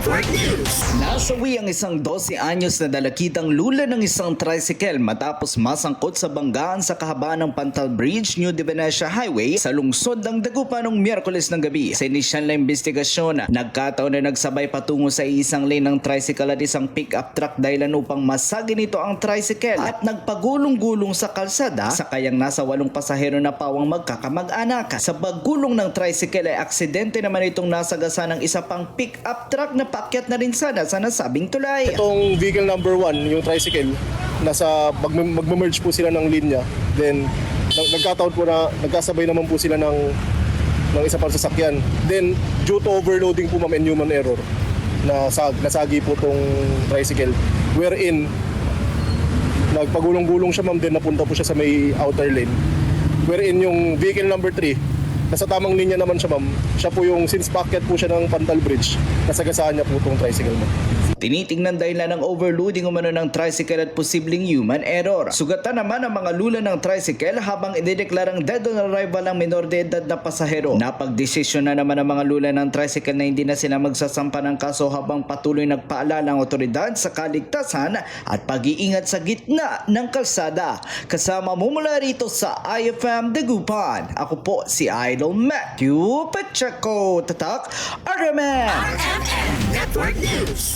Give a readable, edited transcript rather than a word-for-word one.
Network News. Nasawi ang isang 12 anyos na dalakitang lula ng isang tricycle matapos masangkot sa banggaan sa kahabaan ng Pantal Bridge, New Venecia Highway sa lungsod ng Dagupan noong Miyerkules ng gabi. Sa inisyal na investigasyon, nagkataon na nagsabay patungo sa isang lane ng tricycle at isang pick-up truck dahilan upang masagi nito ang tricycle at nagpagulong-gulong sa kalsada sa kayang nasa 8 pasahero na pawang magkakamag-anak. Sa paggulong ng tricycle ay aksidente naman itong nasagasa ng isa pang pick-up truck na paakyat na rin sana sa nasabing tulay. Itong vehicle number 1, yung tricycle, magme-merge po sila ng linya. Then nagkataon po na nagkasabay naman po sila ng isa pang sasakyan. Then due to overloading po ma'am and human error, nasagi po tong tricycle. Wherein nagpagulong-gulong siya ma'am, then napunta po siya sa may outer lane. Wherein yung vehicle number 3, nasa tamang linya naman siya ma'am. Siya po yung since paakyat po siya ng Pantal Bridge, nasagasaan niya po itong tricycle ma'am. Tinitingnan dahilan ng overloading umano ng tricycle at posibleng human error. Sugatan naman ang mga lula ng tricycle habang idedeklarang dead on arrival ang minor de edad na pasahero. Napagdesisyon na naman ang mga lula ng tricycle na hindi na sila magsasampa ng kaso habang patuloy nagpaalala ang otoridad sa kaligtasan at pag-iingat sa gitna ng kalsada. Kasama mo mula rito sa IFM Dagupan. Ako po si Idol Matthew Pacheco. Tatak, RMN! RMN Network News.